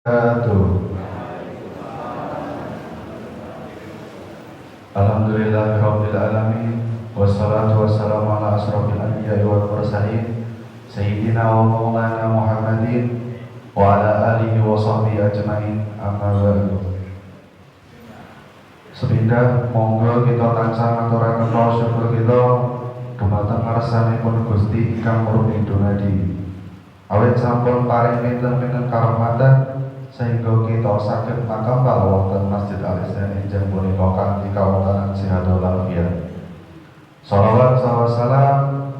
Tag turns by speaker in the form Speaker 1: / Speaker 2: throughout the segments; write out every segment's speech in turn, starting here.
Speaker 1: Wabarakatuh. Alhamdulillahirabbil alamin wassalatu wassalamu ala asrofil anbiya'i wal mursalin sayyidina wa maulana Muhammadin wa ala alihi wa sahbihi ajmain, amma ba'du. Sepindah monggo kita tansah ngaturaken syukur kita dumateng ngarsanipun Gusti ingkang murupi dumadi. Awit sampun paring pinten-pinten karomatan sehingga kita saged makampal wonten Masjid Al-Ihsan injang punika kanthi kawontenan sehatul walafiat. Shalawat salam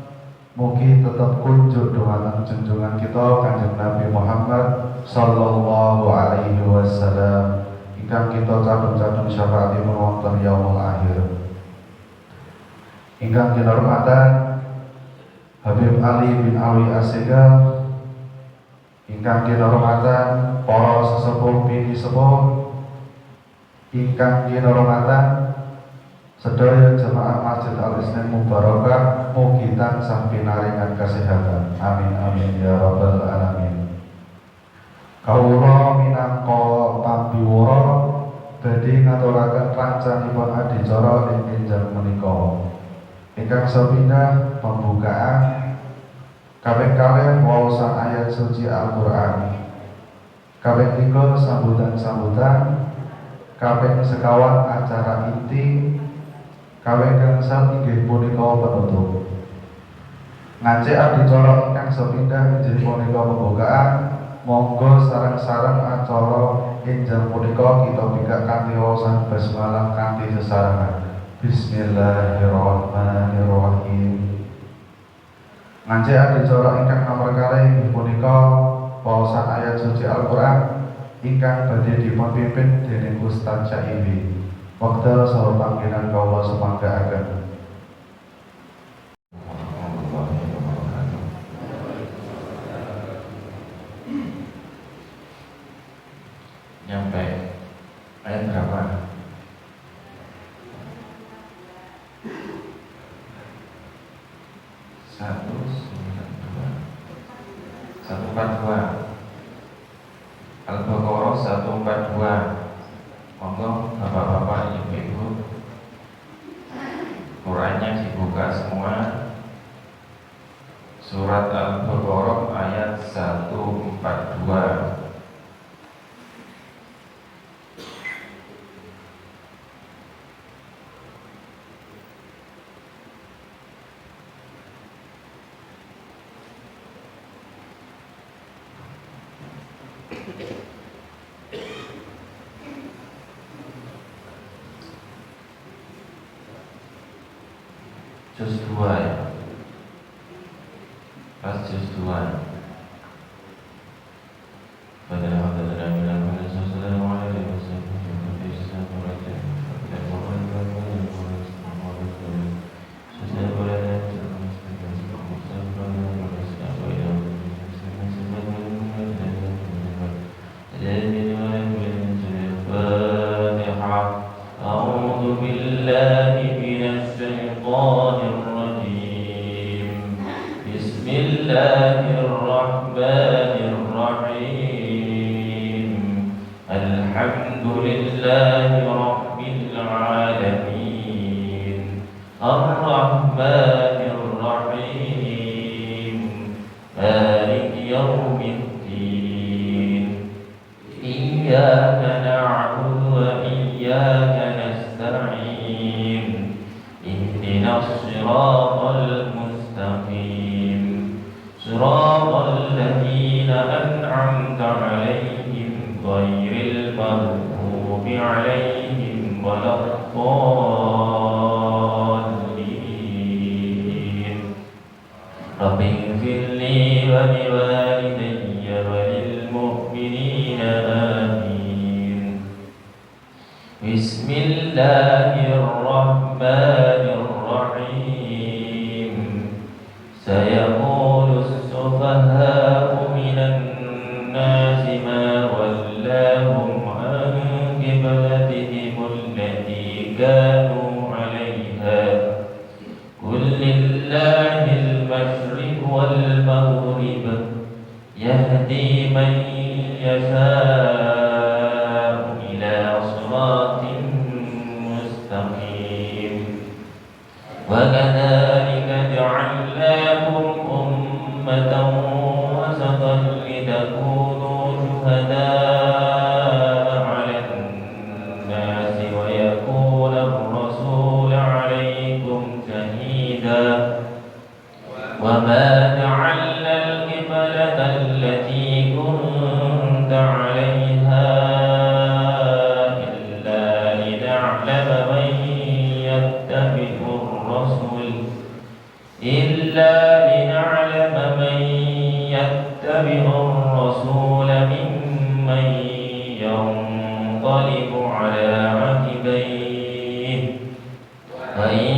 Speaker 1: mugi tetep kunjuk dumateng junjungan kita Kanjeng Nabi Muhammad sallallahu alaihi wasallam ingkang kita cadung-cadung syafaatipun wonten yaumul akhir. Ingkang kinurmatan Habib Ali bin Alwi Assegaf, ingkang kinurmatan para sesepuh bini sepuh, ingkang kinurmatan sedaya jemaah Masjid Al-Ihsan Mubarakah, mugi tansah pinaringan kesehatan. Amin amin ya rabbal alamin. Kawula minangka pambiwara badhe ngaturaken rancanipun adicara ing enjang menika. Ingkang sepindah pembukaan kaping kalih waosan ayat suci Al-Qur'an. Kaping 3 sambutan-sambutan. Kaping sekawan acara inti. Kaping gangsal inggih punika penutup. Ngajeng adicara ingkang sepindah inggih punika pembukaan. Monggo sareng-sareng acara enjang punika kita bikak kanthi waosan basmalah kanthi sesarengan. Bismillahirrahmanirrahim. Ngajeng adicara ingkang nomor kalih punika waosan ayat suci Al-Qur'an ingkang badhe dipun pimpin dening Ustaz Syaibi. Wekdal saha panggenan kawula semanggaaken.
Speaker 2: Nyampe ayat berapa? Satu 142 Al-Baqarah 142. Monggo bapak-bapak, ibu-ibu, Qurannya dibuka semua. Surat Al-Baqarah ayat 142. Juz 2 ya. Pas juz 2.
Speaker 3: يهدي من يشاء
Speaker 2: إلى صراط مستقيم وكذلك جعلناكم أمة وسطا لتكونوا شهداء على الناس ويكون الرسول عليكم شهيدا وما جعلنا القبلة التي كنت عليها إلا لنعلم من يتبع الرسول ممن ينقلب على عقبيه وإن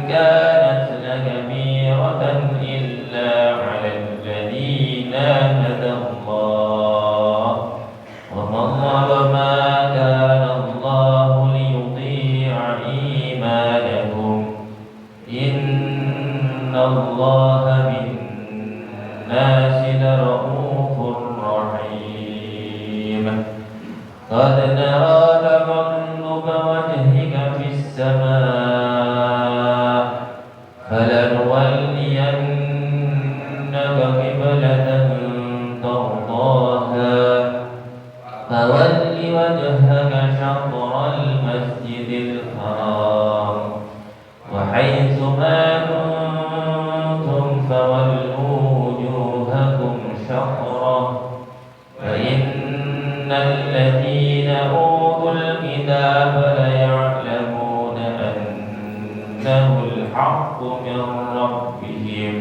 Speaker 2: كانت لكبيرة إلا على الذين هدى الله وما كان الله ليضيع إيمانكم إن الله بالناس لرؤوف رحيم قد نرى تقلب وجهك في السماء فلنولينك قبلة ترضاها فول وجهك شطر المسجد الحرام وحيث ما كنتم فولوا وجوهكم شطره فإن الذين أوتوا الكتاب ليعلمون أنه الحق من ربهم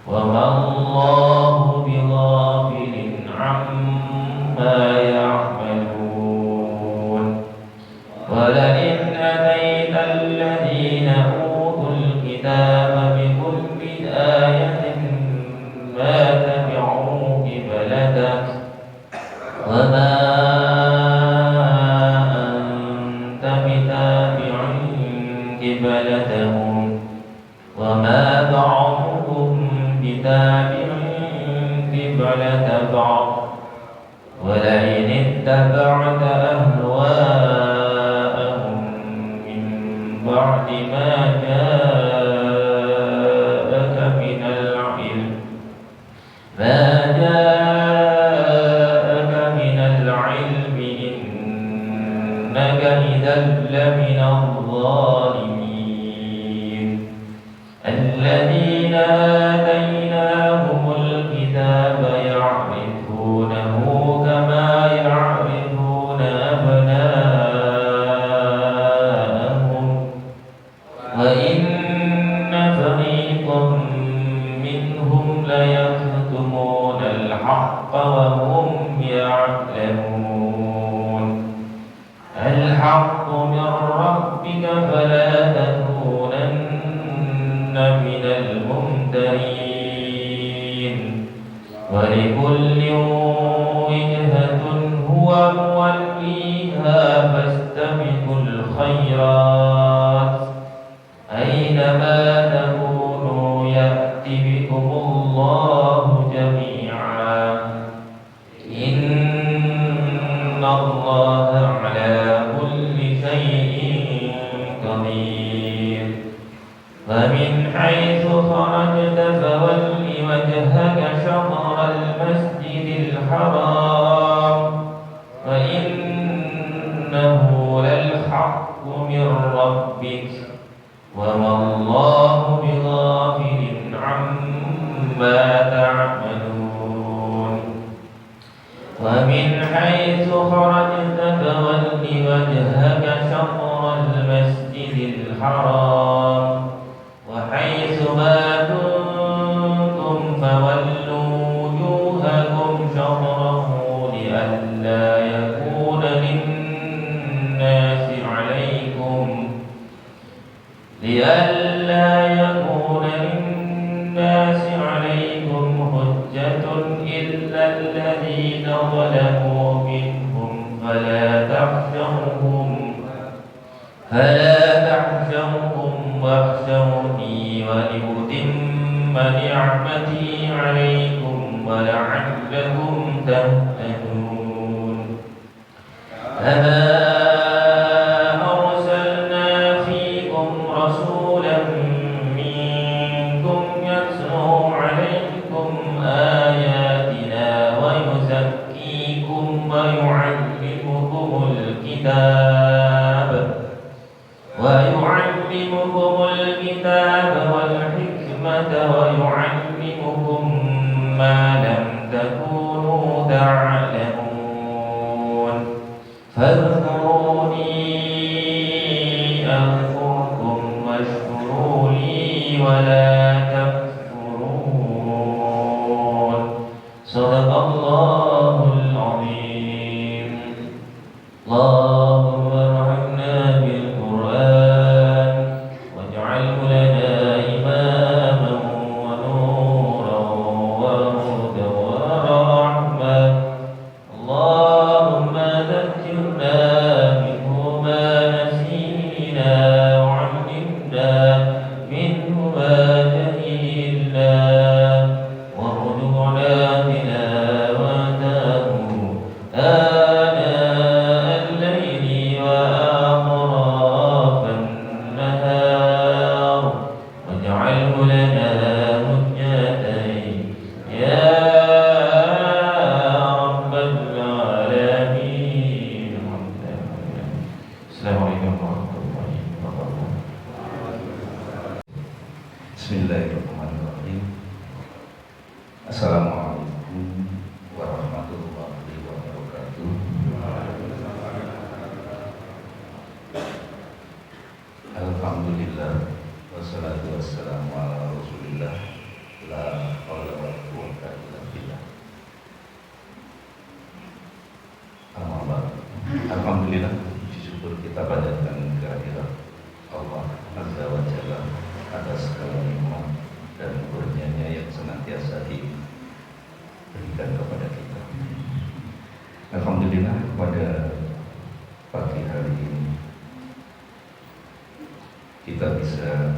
Speaker 2: وما الله بغافل عما يعملون ولئن أتيت الذين أوتوا الكتاب بكل آية ما تبعوا قبلتك وما أنت بتابع قبلتهم وما بعضهم بتابع قبلة بعض ولئن اتبعت أهواءهم من بعد ما جاءك من العلم إنك إذا لمن الظالمين الذين آتيناهم الكتاب يعرفونه كما يعرفون أبناءهم وإن فريقا منهم ليكتمون الحق وهم يعلمون الحق من ربك فلا تكونن من الممترين ولكل وجهة هو موليها فاستبقوا الخيرات أينما تكونوا يأت بكم الله جميعا إن الله على كل شيء قدير فمن حيث خرجت فول وجهك شطر المسجد الحرام وإنه للحق من ربك وما الله بغافل عما تعملون ومن حيث خرجت فول وجهك شطر المسجد الحرام وحيث ما كنتم فولوا وجوهكم شطره لئلا يكون للناس عليكم حجة إلا الذين ظلموا منهم فلا تخشوهم واخشوني ولأتم نعمتي عليكم ولعلكم تهتدون كما أرسلنا فيكم رسولا منكم يتلو عليكم آياتنا ويزكيكم ويعلمكم الكتاب والحكمة ويعلمكم ما لم تكونوا تعلمون فاذكروني أذكركم واشكروا لي ولا تكفرون صدق الله العظيم. اللهم ارحمنا بالقرآن واجعله لنا إماما ونورا وهدى ورحمة. اللهم ذكرنا منه ما نسينا وعلمنا منه ما جهلنا وارزقنا تلاوته آناء الليل وأطراف النهار واجعله لنا حجتين يا رب العالمين. السلام عليكم ورحمة الله وبركاته.
Speaker 3: Bismillahirrahmanirrahim. Assalamualaikum warahmatullahi wabarakatuh. Alhamdulillah wassalatu wassalamu ala Rasulillah la haula wala quwwata illa billah. Amma ba'd. Alhamdulillah, puji syukur kita panjatkan kehadirat Allah Azza wa Jalla atas segala nikmat dan kurnianya yang senantiasa diberikan kepada kita. Alhamdulillah, pada pagi hari ini kita bisa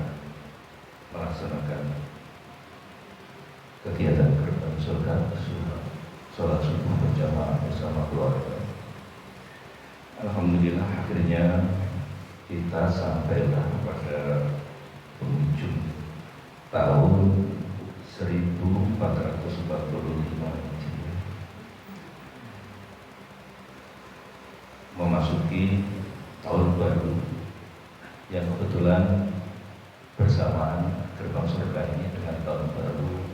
Speaker 3: melaksanakan kegiatan gerbang surga, sholat subuh berjamaah bersama keluarga. Alhamdulillah, akhirnya kita sampailah pada penghujung tahun 1445 Hijriah, memasuki tahun baru yang kebetulan bersamaan gerbang surga ini dengan tahun baru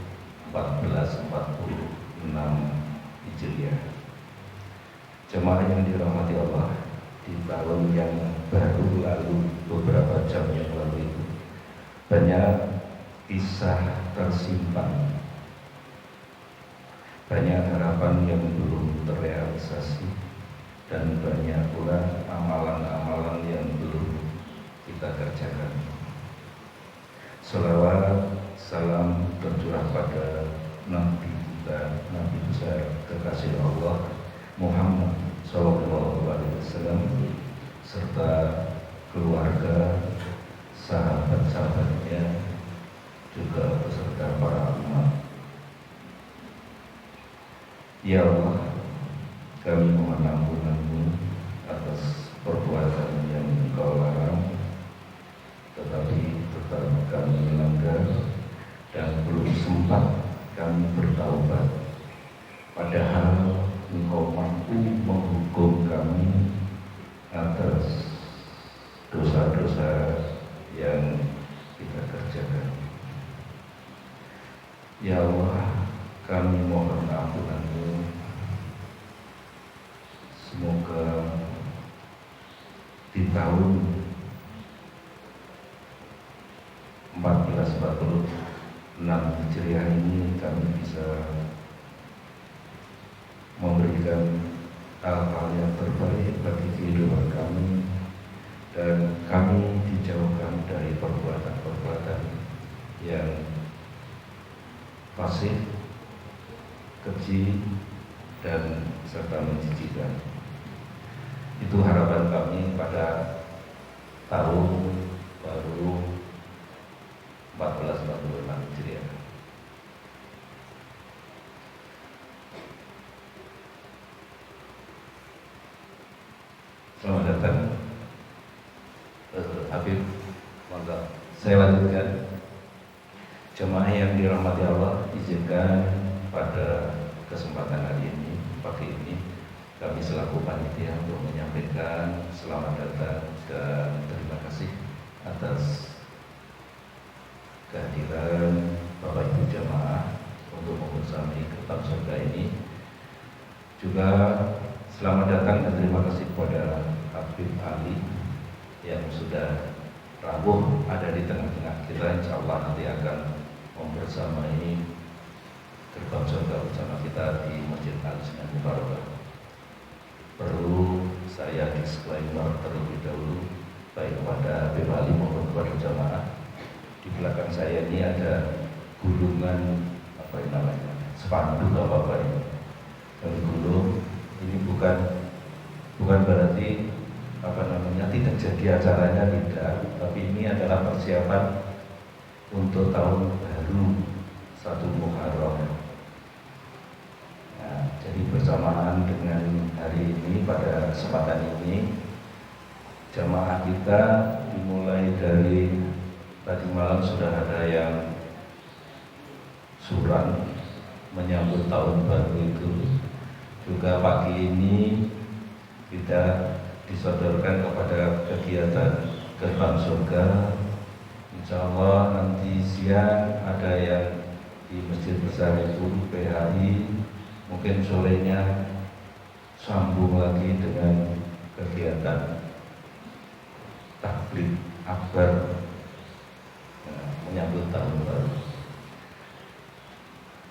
Speaker 3: 1446 Hijriah. Jemaah yang dirahmati Allah, di tahun yang baru lalu, beberapa jam yang lalu itu, banyak kisah tersimpan, banyak harapan yang belum terrealisasi, dan banyak pula amalan-amalan yang belum kita kerjakan. Salawat, salam tercurah pada Nabi kita, Nabi besar kekasih Allah Muhammad Sallallahu Alaihi Wasallam, serta keluarga, sahabat-sahabatnya, juga beserta para umat. Ya Allah, kami mohon ampunan-Mu atas perbuatan yang Engkau larang, tetapi tetap kami melanggar dan belum sempat kami bertaubat. Padahal Engkau mampu menghukum kami atas dosa-dosa yang kita kerjakan. Ya Allah, kami mohon ampunan-Mu. Semoga di tahun 1446 Hijriah ini kami bisa memberikan hal-hal yang terbaik bagi kehidupan kami, dan kami dijauhkan dari perbuatan-perbuatan yang fasik, keji, dan serta menjijikan. Itu harapan kami pada tahun baru 1446 Hijriah. Selamat datang Habib. Maka saya lanjutkan. Jemaah yang dirahmati Allah, izinkan pada kesempatan hari ini, pagi ini, kami selaku panitia untuk menyampaikan selamat datang dan terima kasih atas kehadiran Bapak Ibu jemaah untuk membersamai gerbang surga ini. Juga selamat datang dan terima kasih kepada Habib Ali yang sudah rawuh ada di tengah-tengah kita. Insya Allah nanti akan membersamai gerbang surga bersama kita di Masjid Al-Sinan Mubarakah. Perlu saya disclaimer terlebih dahulu baik kepada Habib Ali maupun kepada jamaah. Di belakang saya ini ada gulungan spanduk apa ini. Dan gulung ini bukan berarti tidak jadi acaranya, tidak, tapi ini adalah persiapan untuk tahun baru 1 Muharram. Nah, jadi bersamaan dengan hari ini, pada kesempatan ini jamaah kita dimulai dari tadi malam sudah ada yang suran menyambut tahun baru itu. Juga pagi ini kita disodorkan kepada kegiatan gerbang surga. Insya Allah nanti siang ada yang di Masjid Besar itu PHI, mungkin sorenya sambung lagi dengan kegiatan takbir akbar menyambut tahun baru.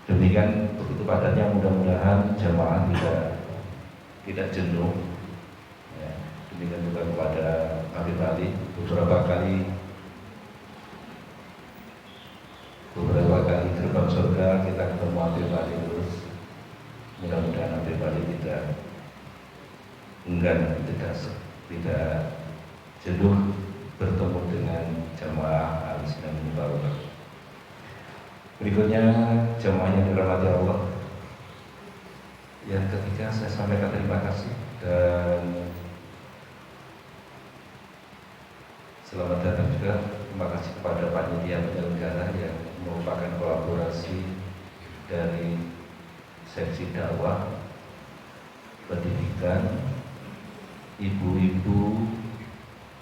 Speaker 3: Demikian begitu padatnya, mudah-mudahan jamaah tidak jenuh. Ya, demikian juga kepada Habib Ali, beberapa kali gerbang surga kita ketemu Habib Ali terus. Mudah-mudahan Habib Ali tidak enggan, tidak jenuh bertemu dengan jamaah Al-Sinan Mubarakah. Berikutnya jamaah yang dirahmati Allah, yang ketiga saya sampaikan terima kasih dan selamat datang juga. Terima kasih kepada panitia penyelenggara yang merupakan kolaborasi dari seksi dakwah, pendidikan, ibu-ibu,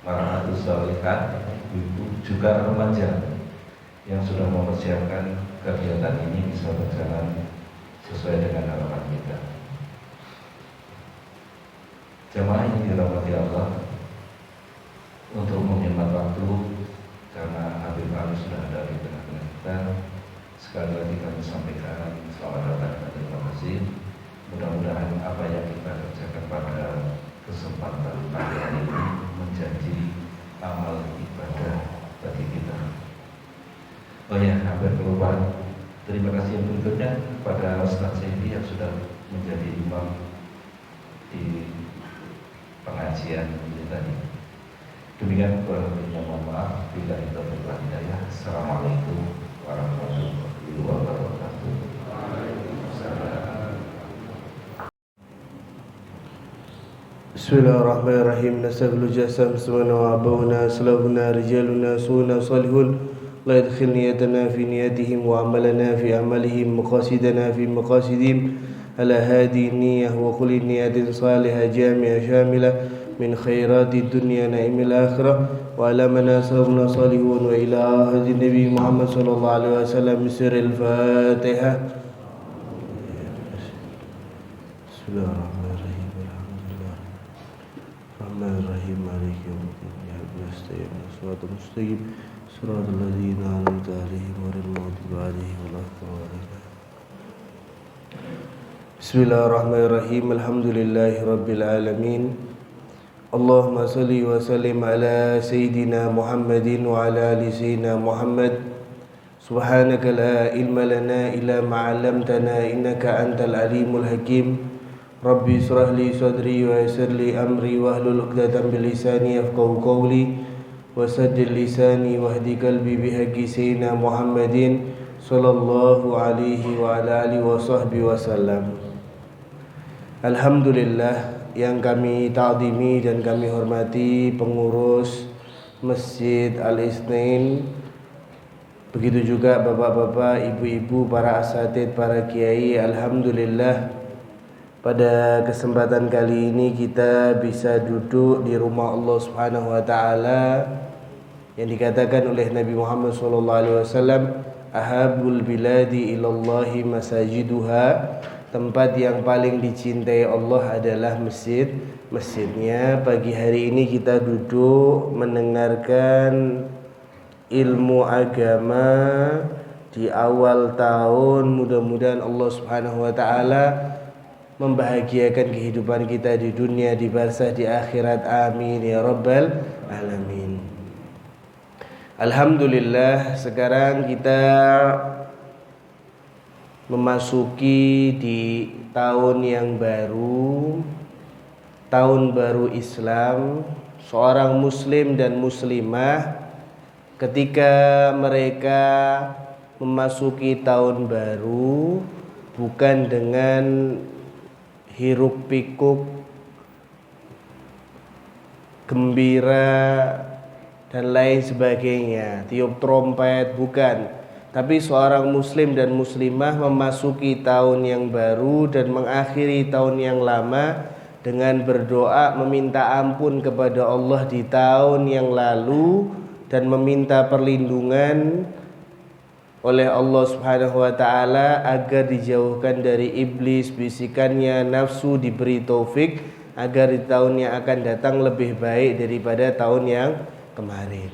Speaker 3: marhatus sholihat, ibu-ibu juga remaja yang sudah mempersiapkan kegiatan ini bisa berjalan sesuai dengan harapan kita. Jamaah ini dirahmati Allah, untuk menghemat waktu karena Habib Ali sudah ada di tengah-tengah kita, sekali lagi kami sampaikan selamat datang dan terima kasih. Mudah-mudahan apa yang kita kerjakan pada kesempatan pagi hari ini menjadi amal ibadah bagi kita. Oh ya, hampir kelupaan. Terima kasih yang berikutnya kepada Ustaz Saidi yang sudah menjadi imam di pengajian ini tadi. Demikian kurang lebihnya, mohon maaf bila itu berbuat hidayah. Assalamualaikum warahmatullahi wabarakatuh.
Speaker 4: Bismillahirrahmanirrahim. Nastaghfiru jasam semana wa abawna salahuna rijaluna suuna salihun. La yadkhil niyatana fi niyatihim wa amalana fi amalihim, maqasidana fi maqasidihim. Ala hadi niyah wa kulli niyatin salihah jami'ah syamilah min khairati dunya na'imil akhirah wa ala manasarna salihun wa ila hadi Nabi Muhammad sallallahu alaihi wasallam sirril Fatihah. Bismillahirrahmanirrahim. Alhamdulillah. Rahmanirrahim. Maliki yaumiddin. Iyyaka nasta'in wa siratal mustaqim. Siratal ladzina an'amta 'alaihim ghairil maghdubi 'alaihim waladdallin. Bismillahirrahmanirrahim. Alhamdulillahirabbil alamin. Allahumma salli wa sallim ala Sayyidina Muhammadin wa ala ali Sayyidina Muhammad. Subhanaka la ilma lana illa ma 'allamtana innaka antal alimul hakim. Rabbi israh li sadri wa yassir li amri wahlul 'uqdatam min lisani yafqahu qawli wa saddid lisani wahdi qalbi bihaqqi Sayyidina Muhammadin sallallahu alaihi wa ala alihi wa sahbihi wasallam. Alhamdulillah, yang kami ta'zimi dan kami hormati pengurus Masjid Al-Isnin, begitu juga bapak-bapak, ibu-ibu, para asatidz, para kiai. Alhamdulillah pada kesempatan kali ini kita bisa duduk di rumah Allah Subhanahu wa taala yang dikatakan oleh Nabi Muhammad SAW, ahabul biladi ilallahi masajiduha, tempat yang paling dicintai Allah adalah masjidnya. Pagi hari ini kita duduk mendengarkan ilmu agama di awal tahun. Mudah-mudahan Allah Subhanahu wa taala membahagiakan kehidupan kita di dunia, di barzah, di akhirat. Amin ya rabbal alamin. Alhamdulillah, sekarang kita memasuki di tahun yang baru, tahun baru Islam. Seorang muslim dan muslimah ketika mereka memasuki tahun baru bukan dengan hiruk pikuk gembira dan lain sebagainya, tiup trompet, bukan. Tapi seorang muslim dan muslimah memasuki tahun yang baru dan mengakhiri tahun yang lama dengan berdoa meminta ampun kepada Allah di tahun yang lalu dan meminta perlindungan oleh Allah Subhanahu wa taala agar dijauhkan dari iblis, bisikannya, nafsu, diberi taufik agar di tahun yang akan datang lebih baik daripada tahun yang kemarin.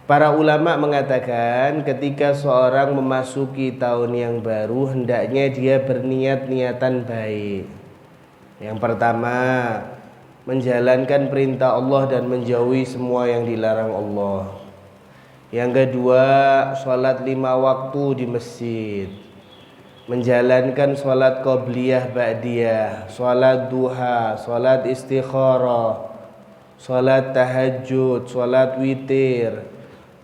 Speaker 4: Para ulama mengatakan ketika seorang memasuki tahun yang baru hendaknya dia berniat niatan baik. Yang pertama, menjalankan perintah Allah dan menjauhi semua yang dilarang Allah. Yang kedua, sholat 5 waktu di masjid, menjalankan sholat qobliyah ba'diyah, sholat duha, sholat istikharah, sholat tahajud, sholat witir,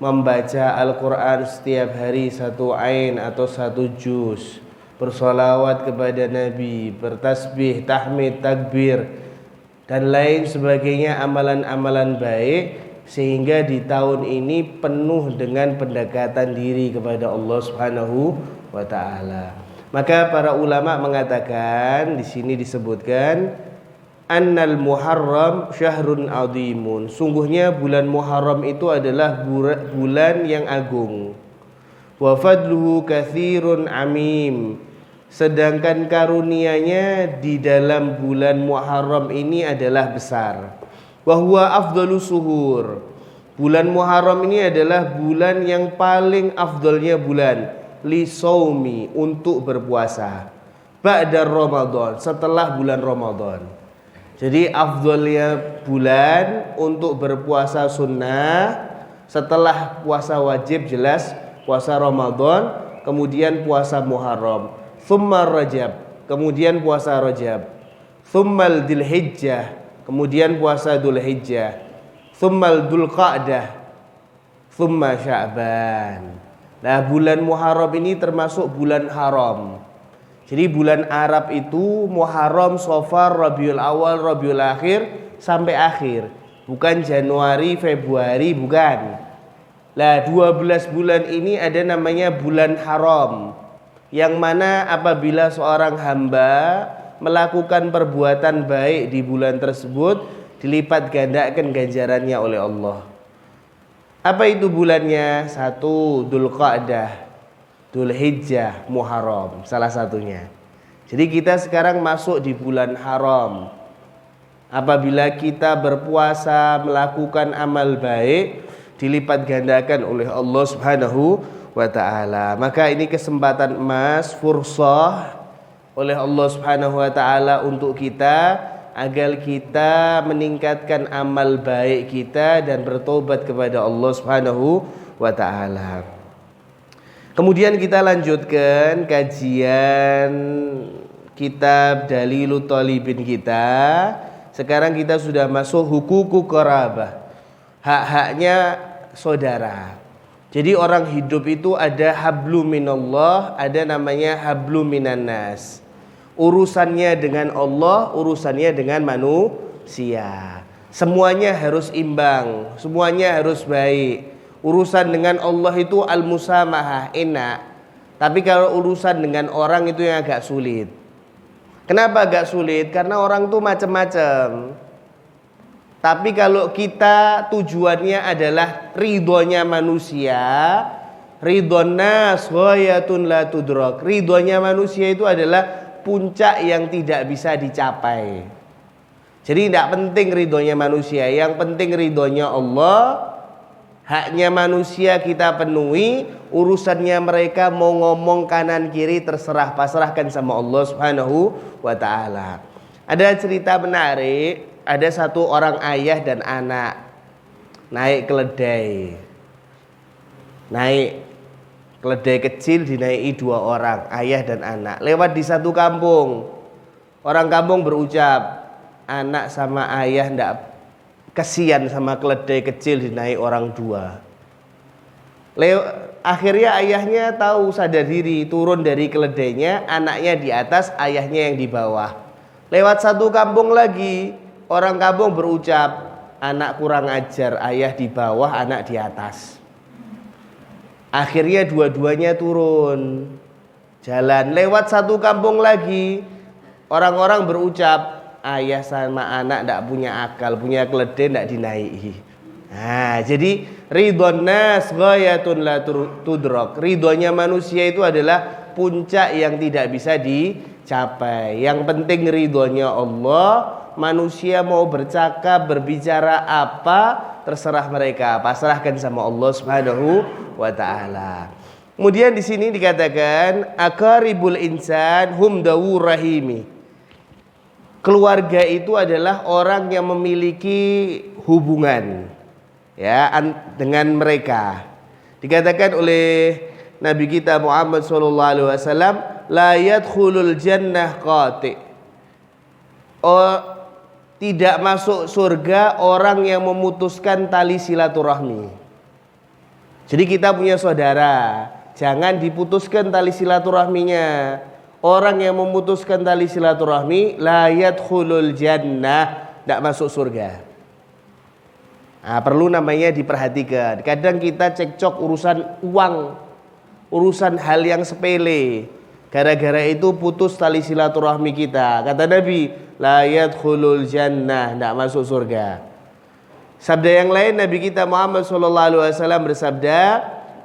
Speaker 4: membaca Al-Quran setiap hari 1 ain atau 1 juz, bersolawat kepada Nabi, bertasbih, tahmid, takbir, dan lain sebagainya, amalan-amalan baik, sehingga di tahun ini penuh dengan pendekatan diri kepada Allah Subhanahu wa taala. Maka para ulama mengatakan, di sini disebutkan annal Muharram syahrun azimun. Sungguhnya bulan Muharram itu adalah bulan yang agung. Wa fadluhu katsirun amim. Sedangkan karunianya di dalam bulan Muharram ini adalah besar. Wa huwa afdhalus suhur. Bulan Muharram ini adalah bulan yang paling afdalnya bulan li saumi, untuk berpuasa. Ba'da Ramadan, setelah bulan Ramadan. Jadi afdalnya bulan untuk berpuasa sunnah, setelah puasa wajib jelas puasa Ramadan, kemudian puasa Muharram, thumma Rajab, kemudian puasa Rajab, thumma Dzulhijjah, kemudian puasa Dzulhijjah, thumma Dzulqa'dah, thumma Sya'ban. Nah, bulan Muharram ini termasuk bulan haram. Jadi bulan Arab itu Muharram, Safar, Rabiul Awal, Rabiul Akhir sampai akhir. Bukan Januari, Februari, bukan. Lah 12 bulan ini ada namanya bulan haram. Yang mana apabila seorang hamba melakukan perbuatan baik di bulan tersebut, dilipat gandakan ganjarannya oleh Allah. Apa itu bulannya? 1 Dzulqa'dah, Dzulhijjah, Muharram, salah satunya. Jadi kita sekarang masuk di bulan haram. Apabila kita berpuasa, melakukan amal baik, dilipat gandakan oleh Allah Subhanahu wa taala. Maka ini kesempatan emas, fursah oleh Allah Subhanahu wa taala untuk kita agar kita meningkatkan amal baik kita dan bertobat kepada Allah Subhanahu wa taala. Kemudian kita lanjutkan kajian kitab Dalilut Thalibin kita. Sekarang kita sudah masuk hukuku qarabah, hak-haknya saudara. Jadi orang hidup itu ada hablu minallah, ada namanya hablu minannas. Urusannya dengan Allah, urusannya dengan manusia. Semuanya harus imbang, semuanya harus baik. Urusan dengan Allah itu al-musamahah, enak. Tapi kalau urusan dengan orang itu yang agak sulit. Kenapa agak sulit? Karena orang tuh macam-macam. Tapi kalau kita tujuannya adalah ridhonya manusia, ridhon nas ghayatun la tudrak. Ridhonya manusia itu adalah puncak yang tidak bisa dicapai. Jadi tidak penting ridhonya manusia, yang penting ridhonya Allah. Haknya manusia kita penuhi, urusannya mereka mau ngomong kanan kiri terserah, pasrahkan sama Allah Subhanahu wa taala. Ada cerita menarik, ada satu orang ayah dan anak naik keledai. Naik keledai kecil dinaiki dua orang, ayah dan anak. Lewat di satu kampung. Orang kampung berucap, anak sama ayah ndak kesian sama keledai kecil dinaik orang dua. Akhirnya ayahnya tahu, sadar diri, turun dari keledainya, anaknya di atas, ayahnya yang di bawah. Lewat satu kampung lagi, orang kampung berucap, anak kurang ajar, ayah di bawah, anak di atas. Akhirnya dua-duanya turun jalan. Lewat satu kampung lagi, orang-orang berucap, ayah sama anak tidak punya akal, punya keledai tidak dinaiki. Nah, jadi ridhon nas ghayatun la tudrak. Ridhonya manusia itu adalah puncak yang tidak bisa dicapai. Yang penting ridhonya Allah. Manusia mau bercakap, berbicara apa, terserah mereka, pasrahkan sama Allah Subhanahu wa taala. Kemudian di sini dikatakan aqaribul insan hum dawur rahimi. Keluarga itu adalah orang yang memiliki hubungan ya dengan mereka. Dikatakan oleh Nabi kita Muhammad SAW, la yadkhulul jannah qati. Tidak masuk surga orang yang memutuskan tali silaturahmi. Jadi kita punya saudara, jangan diputuskan tali silaturahminya. Orang yang memutuskan tali silaturahmi la yadkhulul jannah, tidak masuk surga. Nah, perlu namanya diperhatikan. Kadang kita cekcok urusan uang, urusan hal yang sepele. Gara-gara itu putus tali silaturahmi kita. Kata Nabi, la yadkhulul jannah, tidak masuk surga. Sabda yang lain Nabi kita Muhammad SAW bersabda,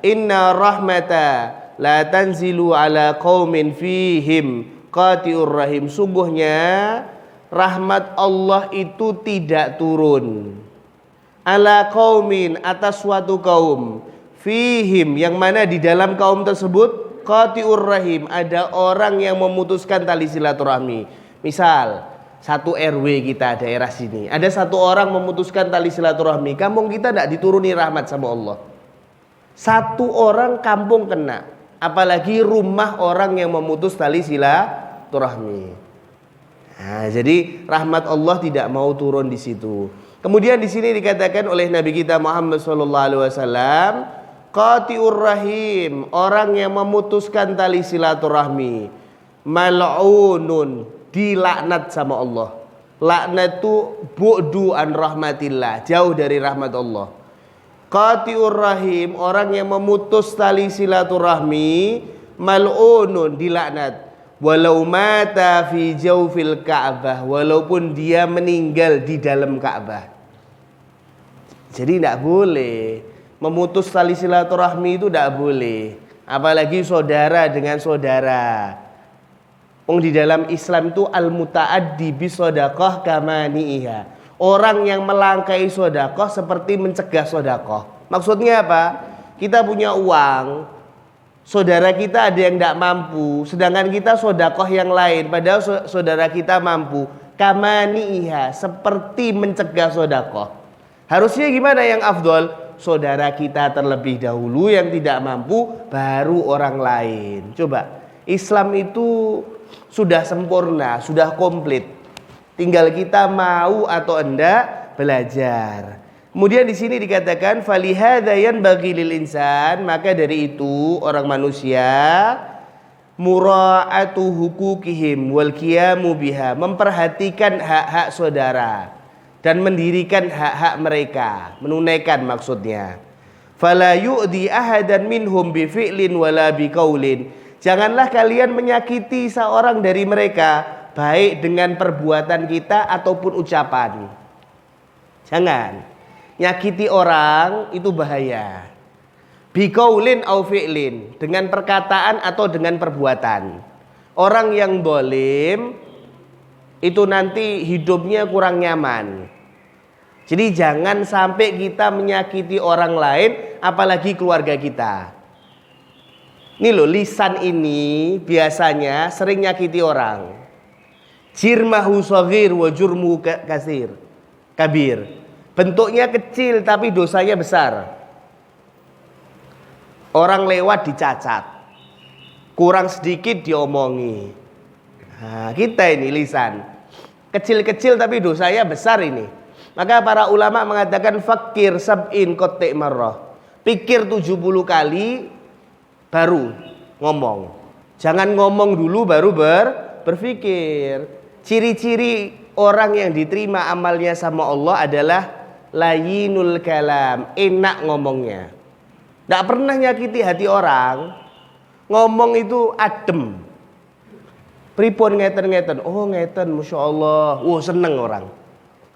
Speaker 4: inna rahmata la tanzilu ala qaumin fihim qati'ur rahim. Sungguhnya rahmat Allah itu tidak turun ala qaumin, atas suatu kaum, fihim, yang mana di dalam kaum tersebut qati'ur rahim, ada orang yang memutuskan tali silaturahmi. Misal satu RW kita daerah sini, ada satu orang memutuskan tali silaturahmi, kampung kita tidak dituruni rahmat sama Allah. Satu orang kampung kena, apalagi rumah orang yang memutus tali silaturahmi. Nah, jadi rahmat Allah tidak mau turun di situ. Kemudian di sini dikatakan oleh Nabi kita Muhammad SAW, qati'ur rahim, orang yang memutuskan tali silaturahmi, mal'unun, dilaknat sama Allah. Laknat itu bu'du an rahmatillah, jauh dari rahmat Allah. Qati'ur rahim, orang yang memutus tali silaturahmi, mal'unun, dilaknat. Walau mata fi jawfil Ka'bah, walaupun dia meninggal di dalam Ka'bah. Jadi tidak boleh memutus tali silaturahmi, itu tidak boleh. Apalagi saudara dengan saudara. Di dalam Islam itu al-muta'addi bisodaqah kamani'iha. Orang yang melangkai sedekah seperti mencegah sedekah. Maksudnya apa? Kita punya uang, saudara kita ada yang tidak mampu, sedangkan kita sedekah yang lain, padahal saudara kita mampu. Kamani'iha, seperti mencegah sedekah. Harusnya gimana yang afdol? Saudara kita terlebih dahulu yang tidak mampu, baru orang lain. Coba, Islam itu sudah sempurna, sudah komplit. Tinggal kita mau atau enggak belajar. Kemudian di sini dikatakan falihadza yanbaghi lil insan, maka dari itu orang manusia mura'atu hukukihim wal qiyamu biha, memperhatikan hak-hak saudara dan mendirikan hak-hak mereka, menunaikan maksudnya. Fala yu'di ahadan minhum bi fi'lin wala bi qaulin, janganlah kalian menyakiti seorang dari mereka baik dengan perbuatan kita ataupun ucapan. Jangan nyakiti orang, itu bahaya. Biqaulin au fi'lin, dengan perkataan atau dengan perbuatan. Orang yang dolim itu nanti hidupnya kurang nyaman. Jadi jangan sampai kita menyakiti orang lain, apalagi keluarga kita. Ini loh, lisan ini biasanya sering nyakiti orang. Jirmahu shaghir wa jurmu kabir. Bentuknya kecil tapi dosanya besar. Orang lewat dicacat, kurang sedikit diomongi. Nah, kita ini lisan kecil-kecil tapi dosanya besar ini. Maka para ulama mengatakan fakir sab'in kotek marrah, pikir 70 kali baru ngomong. Jangan ngomong dulu baru berpikir. Ciri-ciri orang yang diterima amalnya sama Allah adalah layinul kalam, enak ngomongnya. Tidak pernah nyakiti hati orang. Ngomong itu adem. Pripun ngeten-ngeten. Oh ngeten, Masya Allah. Wah seneng orang.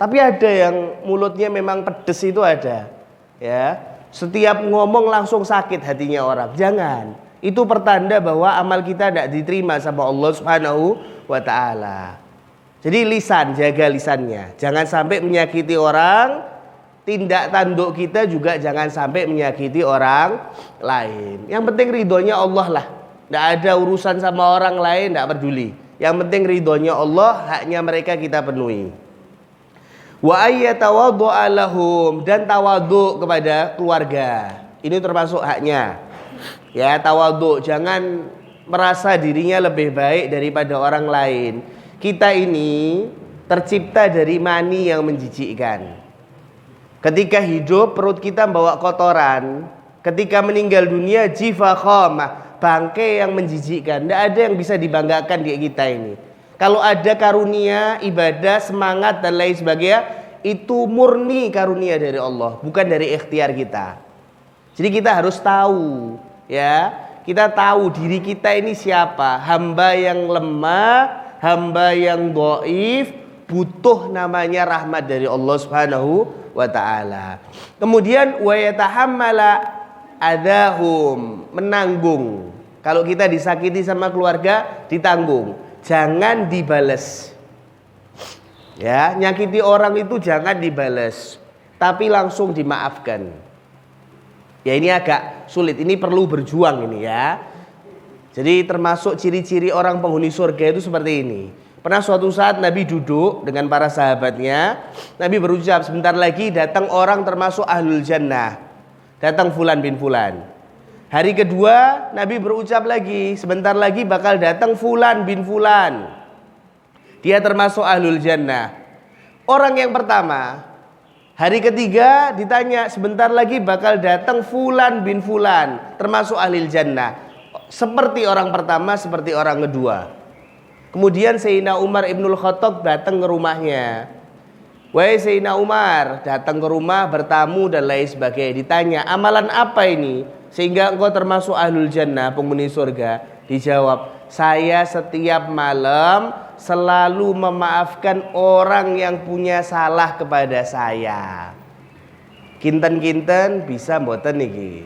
Speaker 4: Tapi ada yang mulutnya memang pedes, itu ada. Ya, setiap ngomong langsung sakit hatinya orang. Jangan. Itu pertanda bahwa amal kita tidak diterima sama Allah Subhanahu wa ta'ala. Jadi lisan, jaga lisannya. Jangan sampai menyakiti orang. Tindak tanduk kita juga jangan sampai menyakiti orang lain. Yang penting ridhonya Allah lah. Tidak ada urusan sama orang lain, tidak peduli. Yang penting ridhonya Allah, haknya mereka kita penuhi. Wa ayyatawaddu'a lahum, dan tawadhu kepada keluarga. Ini termasuk haknya. Ya, tawadhu, jangan merasa dirinya lebih baik daripada orang lain. Kita ini tercipta dari mani yang menjijikkan. Ketika hidup perut kita membawa kotoran, ketika meninggal dunia jifa khamah, bangkai yang menjijikkan. Tidak ada yang bisa dibanggakan di kita ini. Kalau ada karunia, ibadah, semangat dan lain sebagainya, itu murni karunia dari Allah, bukan dari ikhtiar kita. Jadi kita harus tahu, ya, kita tahu diri kita ini siapa. Hamba yang lemah, hamba yang dhaif, butuh namanya rahmat dari Allah Subhanahu wa ta'ala. Kemudian wa yatahammala adahum, menanggung. Kalau kita disakiti sama keluarga, ditanggung, jangan dibales. Ya, nyakiti orang itu jangan dibales, tapi langsung dimaafkan. Ya, ini agak sulit, ini perlu berjuang ini ya. Jadi termasuk ciri-ciri orang penghuni surga itu seperti ini. Pernah suatu saat Nabi duduk dengan para sahabatnya. Nabi berucap, sebentar lagi datang orang termasuk ahlul jannah. Datang fulan bin fulan. Hari kedua Nabi berucap lagi, sebentar lagi bakal datang fulan bin fulan. Dia termasuk ahlul jannah. Orang yang pertama, hari ketiga ditanya, sebentar lagi bakal datang fulan bin fulan, termasuk ahlul jannah. Seperti orang pertama, seperti orang kedua. Kemudian Sayyidina Umar Ibnul Khattab datang ke rumahnya. Wahai Sayyidina Umar, datang ke rumah, bertamu dan lain sebagainya. Ditanya, amalan apa ini sehingga engkau termasuk ahlul jannah, penghuni surga? Dijawab, saya setiap malam selalu memaafkan orang yang punya salah kepada saya. Kinten-kinten bisa mboten niki.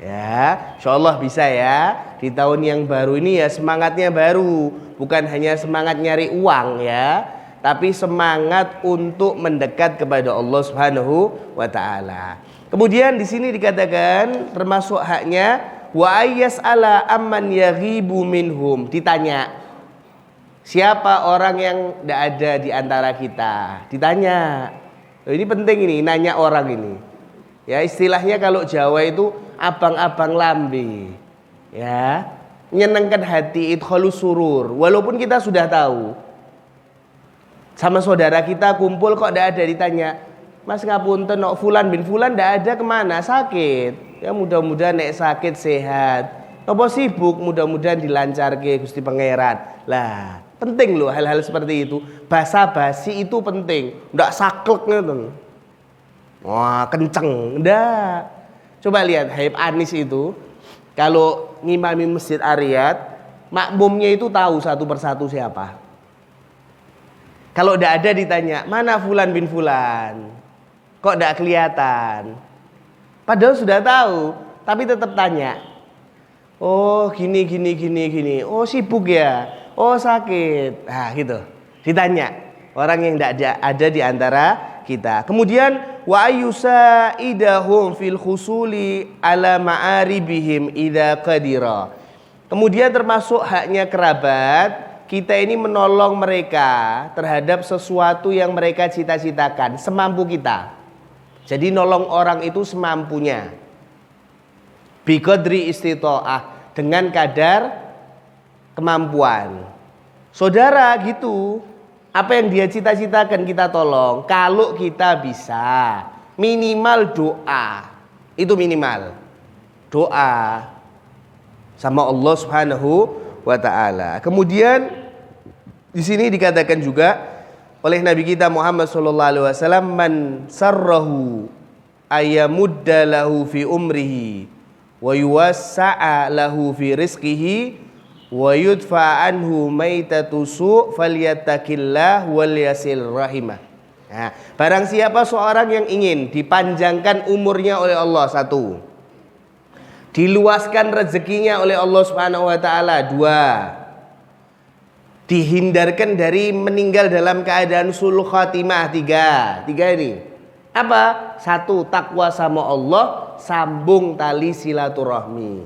Speaker 4: Ya, insyaallah bisa ya. Di tahun yang baru ini ya semangatnya baru, bukan hanya semangat nyari uang ya, tapi semangat untuk mendekat kepada Allah Subhanahu wa taala. Kemudian di sini dikatakan termasuk haknya wa ayyas'ala amman yaghibu minhum, ditanya siapa orang yang tidak ada di antara kita, ditanya. Ini penting ini, nanya orang ini. Ya, istilahnya kalau Jawa itu abang-abang lambe. Ya, menyenangkan hati, idkhalus surur. Walaupun kita sudah tahu. Sama saudara kita kumpul kok tidak ada, ditanya, Mas ngapunten fulan bin fulan tidak ada, kemana? Sakit. Ya mudah-mudahan nek sakit sehat. Apa sibuk? Mudah-mudahan dilancarke Gusti Pangeran. Lah, penting loh hal-hal seperti itu. Basa-basi itu penting. Ndak saklek ngoten. Wah, kenceng. Ndak. Coba lihat Habib Anis itu kalau ngimami Masjid Ariyat, makmumnya itu tahu satu persatu siapa. Kalau ndak ada ditanya, "Mana fulan bin fulan?" Kok ndak kelihatan? Padahal sudah tahu, tapi tetap tanya. Oh, gini. Oh, sibuk ya. Oh, sakit. Nah, gitu. Ditanya orang yang tidak ada di antara kita. Kemudian wa ayyusaidahum fil khusuli ala ma'aribihim idza qadira. Kemudian termasuk haknya kerabat, kita ini menolong mereka terhadap sesuatu yang mereka cita-citakan semampu kita. Jadi nolong orang itu semampunya. Biqadri istita'ah, dengan kadar kemampuan. Saudara gitu, apa yang dia cita-citakan kita tolong. Kalau kita bisa, minimal doa. Itu minimal. Doa sama Allah Subhanahu wa taala. Kemudian di sini dikatakan juga oleh Nabi kita Muhammad sallallahu alaihi wasallam, man sarrahu ayamudda lahu fi umrihi wa yuwassa'a lahu fi rizqihi wa yudfa anhu maitatu su' falyattaqillah wal yasil rahimah. Nah, barang siapa seorang yang ingin dipanjangkan umurnya oleh Allah, satu, diluaskan rezekinya oleh Allah Subhanahu wa taala, dua, dihindarkan dari meninggal dalam keadaan sul khatimah, tiga ini apa? Satu, takwa sama Allah, sambung tali silaturahmi.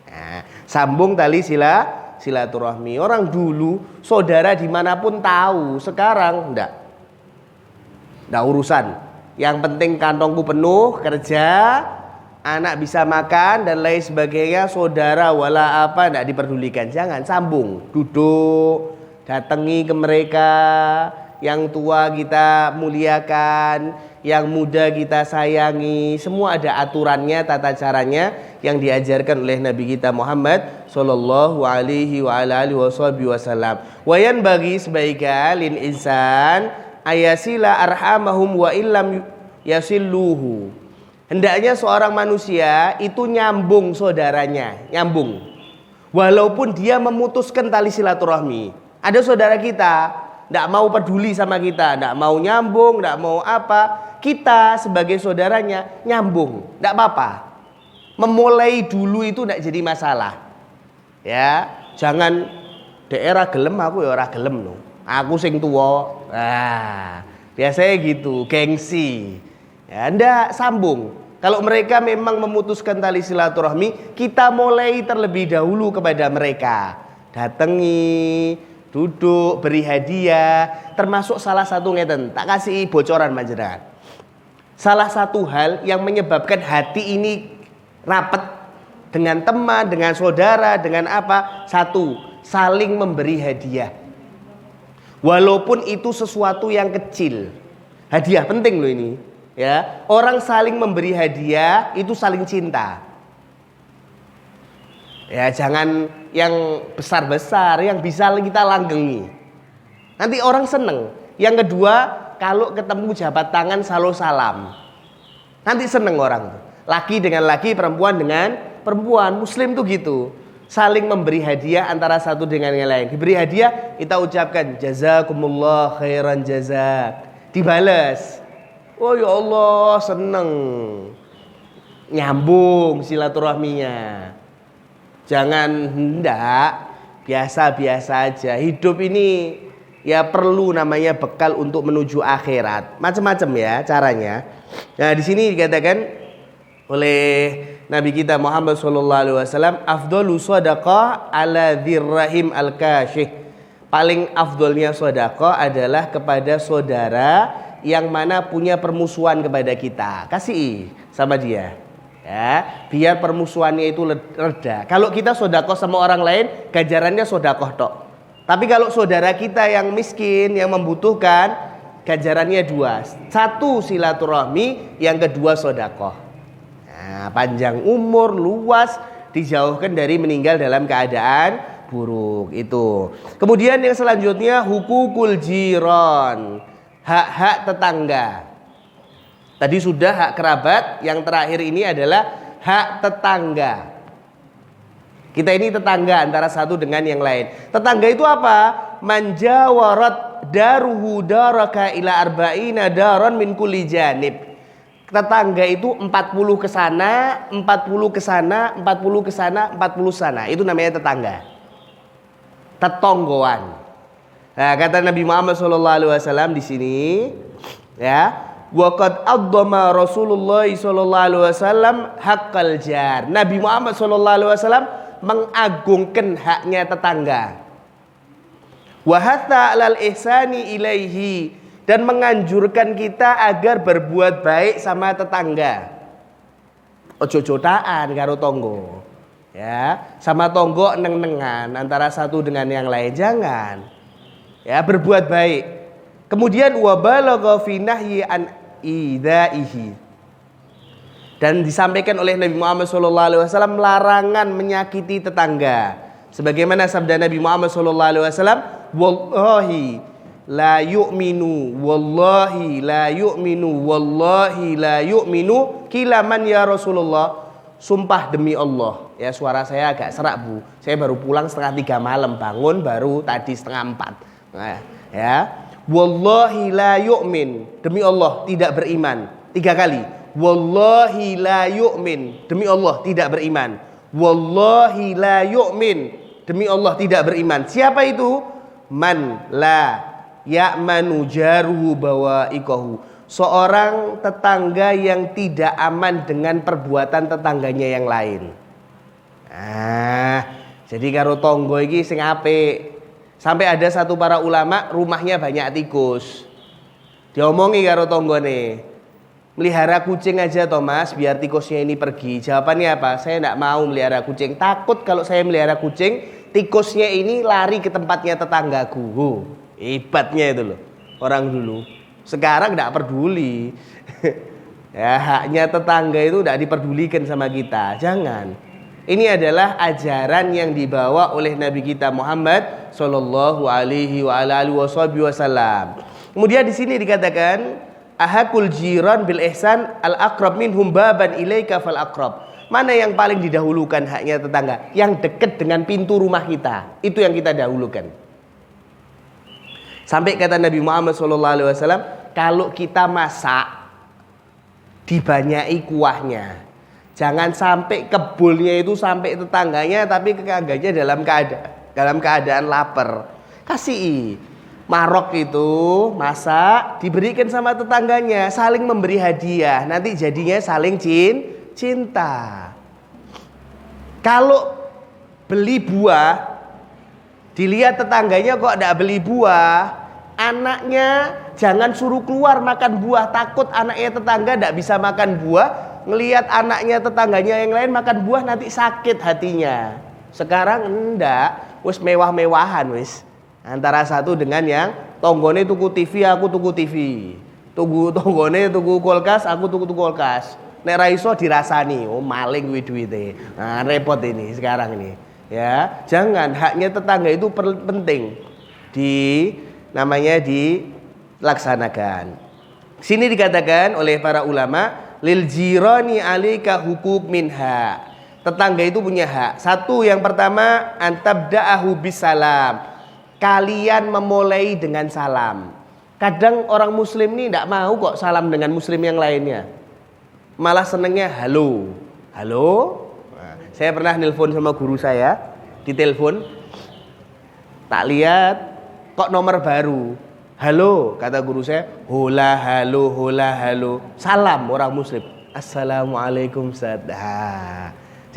Speaker 4: Nah, sambung tali silaturahmi. Orang dulu saudara dimanapun tahu, sekarang enggak urusan. Yang penting kantongku penuh, kerja, anak bisa makan dan lain sebagainya, saudara wala apa enggak diperdulikan. Jangan, sambung, duduk, datangi ke mereka. Yang tua kita muliakan, yang muda kita sayangi. Semua ada aturannya, tata caranya yang diajarkan oleh Nabi kita Muhammad sallallahu alaihi wa ala alihi wasallam. Wayan bagi sebaiknya lin insan ayasila arhamahum wa illam yasilluhu. Hendaknya seorang manusia itu nyambung saudaranya, nyambung. Walaupun dia memutuskan tali silaturahmi. Ada saudara kita tidak mau peduli sama kita, tidak mau nyambung, tidak mau apa. Kita sebagai saudaranya nyambung, tidak apa-apa. Memulai dulu itu tidak jadi masalah. Ya, jangan daerah gelem aku ya ora gelem no. Aku sing tuwa. Nah, biasanya gitu, gengsi. Ya, ndak sambung. Kalau mereka memang memutuskan tali silaturahmi, kita mulai terlebih dahulu kepada mereka. Datangi, duduk, beri hadiah. Termasuk salah satu ngeten, tak kasih bocoran panjenengan. Salah satu hal yang menyebabkan hati ini rapat dengan teman, dengan saudara, dengan apa? Satu, saling memberi hadiah. Walaupun itu sesuatu yang kecil. Hadiah penting loh ini. Ya, orang saling memberi hadiah itu saling cinta. Ya, jangan yang besar-besar, yang bisa kita langgengi. Nanti orang seneng. Yang kedua, kalau ketemu jabat tangan selalu salam. Nanti seneng orang. Laki dengan laki, perempuan dengan perempuan. Muslim tuh gitu. Saling memberi hadiah antara satu dengan yang lain. Diberi hadiah, kita ucapkan jazakumullah khairan jazak. Dibales. Oh ya Allah, seneng. Nyambung silaturahminya. Jangan hendak biasa-biasa aja. Hidup ini ya perlu namanya bekal untuk menuju akhirat. Macam-macam ya caranya. Nah, di sini dikatakan oleh Nabi kita Muhammad SAW, afdalu shadaqah ala dzirrahim al-kashih. Paling afdolnya sedekah adalah kepada saudara yang mana punya permusuhan kepada kita. Kasih sama dia. Ya, biar permusuhannya itu reda. Kalau kita sedekah sama orang lain, ganjarannya sedekah tok. Tapi kalau saudara kita yang miskin, yang membutuhkan, ganjarannya dua. Satu silaturahmi, yang kedua sedekah. Nah, panjang umur, luas, dijauhkan dari meninggal dalam keadaan buruk itu. Kemudian yang selanjutnya hukukul jiran, hak-hak tetangga. Tadi sudah hak kerabat, yang terakhir ini adalah hak tetangga. Kita ini tetangga antara satu dengan yang lain. Tetangga itu apa? Manjawarat daruhu daraka ila arba'ina daron min kulli janib. Tetangga itu 40 ke sana, 40 ke sana, 40 ke sana, 40 sana. Itu namanya tetangga. Tetonggoan. Nah, kata Nabi Muhammad SAW di sini, ya, waqad addama Rasulullah SAW haqqal jar. Nabi Muhammad SAW mengagungkan haknya tetangga. Wa hatta 'alal ihsani ilaihi, dan menganjurkan kita agar berbuat baik sama tetangga. Ojo jotaan karo tonggo. Ya, sama tonggo neng-nengan antara satu dengan yang lain, jangan. Ya, berbuat baik. Kemudian wa balagha fi nahyi an idaihi. Dan disampaikan oleh Nabi Muhammad SAW larangan menyakiti tetangga. Sebagaimana sabda Nabi Muhammad SAW, wallahi la yu'minu, wallahi la yu'minu, wallahi la yu'minu kilaman ya Rasulullah. Sumpah demi Allah. Ya, suara saya agak serak, Bu. Saya baru pulang 2:30 malam, bangun baru tadi 3:30. Nah, ya. Wallahi la yu'min, demi Allah tidak beriman. 3 kali. Wallahi la yu'min, demi Allah tidak beriman. Wallahi la yu'min, demi Allah tidak beriman. Siapa itu? Man la ya'manu jaruhu bawa'iqahu. Seorang tetangga yang tidak aman dengan perbuatan tetangganya yang lain. Jadi karo tonggo iki sing apik. Sampai ada satu para ulama rumahnya banyak tikus. Diomongi karo tonggone, melihara kucing aja Thomas biar tikusnya ini pergi. Jawabannya apa? Saya tidak mau melihara kucing. Takut kalau saya melihara kucing, tikusnya ini lari ke tempatnya tetanggaku. Hebatnya itu loh orang dulu. Sekarang tidak peduli. Ya, haknya tetangga itu tidak diperdulikan sama kita. Jangan. Ini adalah ajaran yang dibawa oleh Nabi kita Muhammad sallallahu alaihi wasallam. Kemudian di sini dikatakan ahakul jiran bil ihsan al aqrab minhum baban ilaika fal aqrab. Mana yang paling didahulukan haknya tetangga? Yang dekat dengan pintu rumah kita. Itu yang kita dahulukan. Sampai kata Nabi Muhammad SAW, kalau kita masak dibanyai kuahnya, jangan sampai kebulnya itu sampai tetangganya, tapi tetangganya dalam keadaan lapar. Kasih marok itu masak, diberikan sama tetangganya, saling memberi hadiah, nanti jadinya saling cinta. Kalau beli buah, dilihat tetangganya kok tidak beli buah, anaknya jangan suruh keluar makan buah, takut anaknya tetangga tidak bisa makan buah. Ngelihat anaknya tetangganya yang lain makan buah nanti sakit hatinya. Sekarang enggak, wis mewah-mewahan wis. Antara satu dengan yang tonggone tuku TV, aku tuku TV. Tonggone tuku kulkas, aku tuku kulkas. Nek ra iso dirasani, oh maling kuwi duwite. Nah, repot ini sekarang ini. Ya, jangan, haknya tetangga itu penting dilaksanakan. Sini dikatakan oleh para ulama, lil jirani alika hukuk minha. Tetangga itu punya hak. Satu, yang pertama, antabda'ahu bisalam. Kalian memulai dengan salam. Kadang orang muslim ini tidak mau kok salam dengan muslim yang lainnya. Malah senengnya halo. Halo. Saya pernah nelpon sama guru saya, ditelepon, tak lihat kok nomor baru. Halo, kata guru saya, hola halo, hola halo. Salam orang muslim. Assalamualaikum Ustaz.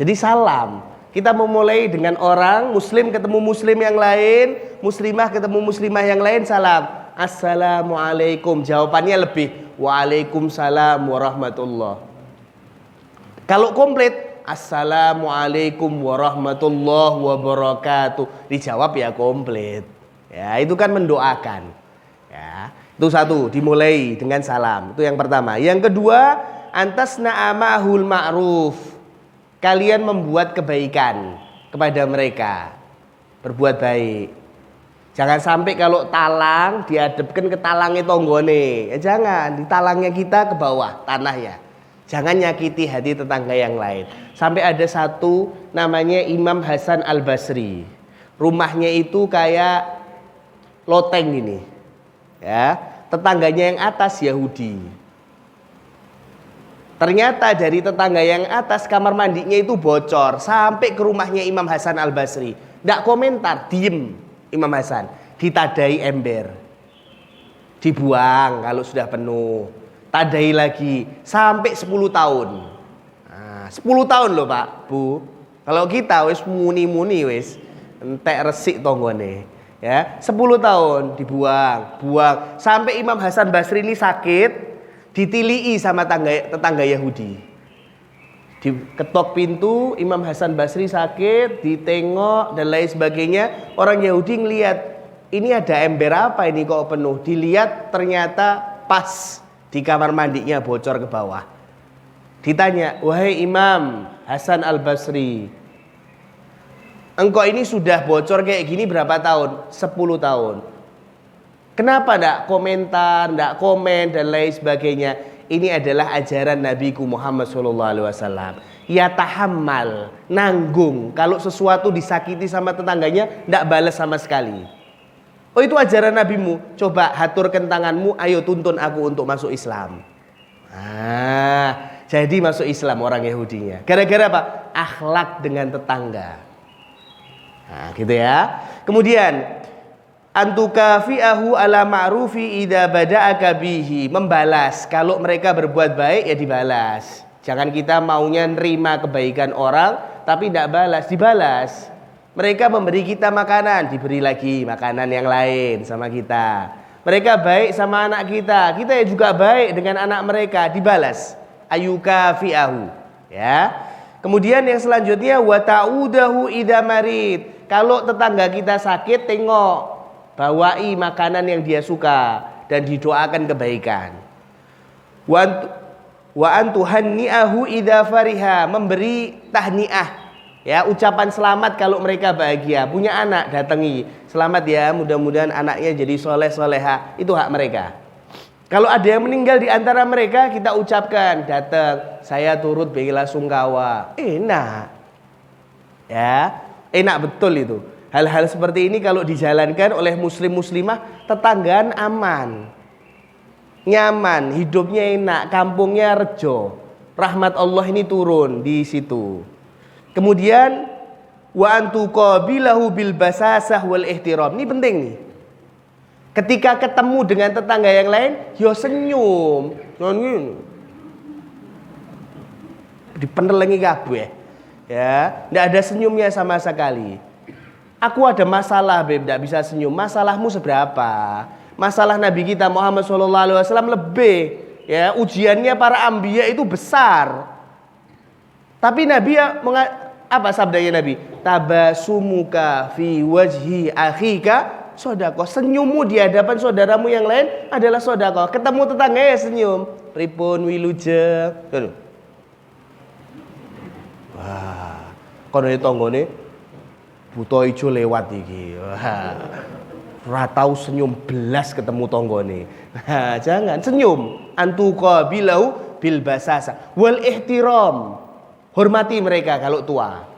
Speaker 4: Jadi salam. Kita memulai dengan orang muslim ketemu muslim yang lain, muslimah ketemu muslimah yang lain, salam. Assalamualaikum. Jawabannya lebih, waalaikumsalam warahmatullah. Kalau komplit, assalamualaikum warahmatullahi wabarakatuh. Dijawab ya komplit. Ya, itu kan mendoakan. Ya, itu satu, dimulai dengan salam. Itu yang pertama. Yang kedua, antasna amahul ma'ruf. kalian membuat kebaikan kepada mereka, berbuat baik. Jangan sampai kalau talang dihadapkan ke talangnya tonggone, jangan, di talangnya kita ke bawah tanah ya. Jangan nyakiti hati tetangga yang lain. Sampai ada satu namanya Imam Hasan Al-Basri. Rumahnya itu kayak loteng gini. Ya, tetangganya yang atas Yahudi. Ternyata dari tetangga yang atas kamar mandinya itu bocor sampai ke rumahnya Imam Hasan Al-Basri. Nggak komentar, diem Imam Hasan. Ditadai ember. Dibuang kalau sudah penuh. Tadai lagi sampai 10 tahun. Nah, 10 tahun loh Pak, Bu. Kalau kita wis muni-muni wis entek resik tonggone. Ya, 10 tahun dibuang, buang sampai Imam Hasan Basri ini sakit, ditilii sama tetangga Yahudi. Diketok pintu, Imam Hasan Basri sakit, ditengok dan lain sebagainya. Orang Yahudi ngelihat, ini ada ember apa ini kok penuh? Dilihat ternyata pas di kamar mandinya bocor ke bawah. Ditanya, wahai Imam Hasan Al-Basri, engkau ini sudah bocor kayak gini berapa tahun? 10 tahun. Kenapa ndak komentar, ndak komen dan lain sebagainya? Ini adalah ajaran Nabiku Muhammad SAW. Ya tahammal, nanggung. Kalau sesuatu disakiti sama tetangganya, ndak balas sama sekali. Oh itu ajaran nabimu. Coba haturkan tanganmu, ayo tuntun aku untuk masuk Islam. Jadi masuk Islam orang Yahudinya. Gara-gara apa? Akhlak dengan tetangga. Nah, gitu ya. Kemudian antukafi'ahu ala ma'rufi idza bada'aka bihi, membalas. Kalau mereka berbuat baik ya dibalas. Jangan kita maunya nerima kebaikan orang tapi tidak balas, dibalas. Mereka memberi kita makanan, diberi lagi makanan yang lain sama kita. Mereka baik sama anak kita ya juga baik dengan anak mereka, dibalas. Ayukafi'ahu, ya. Kemudian yang selanjutnya wa ta'udahu idza marid. Kalau tetangga kita sakit, tengok, bawai makanan yang dia suka dan didoakan kebaikan. Wa antuhanni'ahu idza fariha, memberi tahniah. Ya, ucapan selamat kalau mereka bahagia. Punya anak, datangi. Selamat ya, mudah-mudahan anaknya jadi soleh soleha. Itu hak mereka. Kalau ada yang meninggal di antara mereka, kita ucapkan, datang, saya turut bela sungkawa. Enak. Ya, enak betul itu. Hal-hal seperti ini kalau dijalankan oleh muslim muslimah, tetanggaan aman. Nyaman, hidupnya enak, kampungnya rejo. Rahmat Allah ini turun di situ. Kemudian wa antuqabilahu bil basasah wal ihtiram. Ini penting nih. Ketika ketemu dengan tetangga yang lain, yo senyum. Dipenelengi kabeh. Ya, enggak ada senyumnya sama sekali. Aku ada masalah, Beb, enggak bisa senyum. Masalahmu seberapa? Masalah Nabi kita Muhammad SAW lebih. Ya, ujiannya para anbiya itu besar. Tapi Nabi apa sabdanya Nabi? Tabasumuka fi wajhi akhika sodako. Senyummu di hadapan saudaramu yang lain adalah sodako. Ketemu tetangga ya senyum. Pripun wilujeng. Wah, kono tonggone buta ijo lewat iki. Wah. Ora tau senyum belas ketemu tonggone. Nah, jangan senyum. Antuqabilahu bil basasa wal ihtiram. Hormati mereka kalau tua.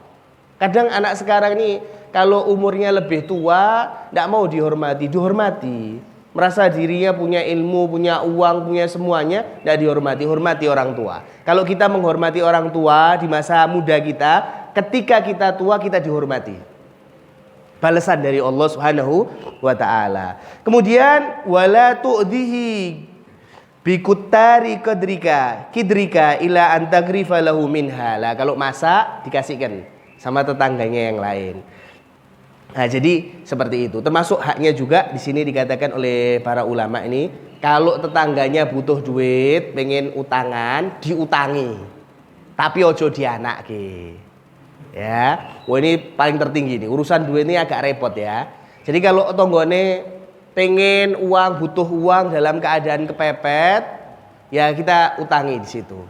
Speaker 4: Kadang anak sekarang ini kalau umurnya lebih tua, tidak mau dihormati. Merasa dirinya punya ilmu, punya uang, punya semuanya, tidak dihormati. Hormati orang tua. Kalau kita menghormati orang tua di masa muda kita, ketika kita tua kita dihormati. Balasan dari Allah Subhanahu wa taala. Kemudian wala tu'dihi bikutari kidrika ila antagrifa lahu minha. Lah kalau masak dikasihkan sama tetangganya yang lain. Nah, jadi seperti itu. Termasuk haknya juga di sini dikatakan oleh para ulama ini, kalau tetangganya butuh duit, pengen utangan, diutangi. Tapi ojo dianake. Ya. Wah, ini paling tertinggi nih. Urusan duit ini agak repot ya. Jadi kalau tonggone pengen uang, butuh uang dalam keadaan kepepet, ya kita utangi di situ.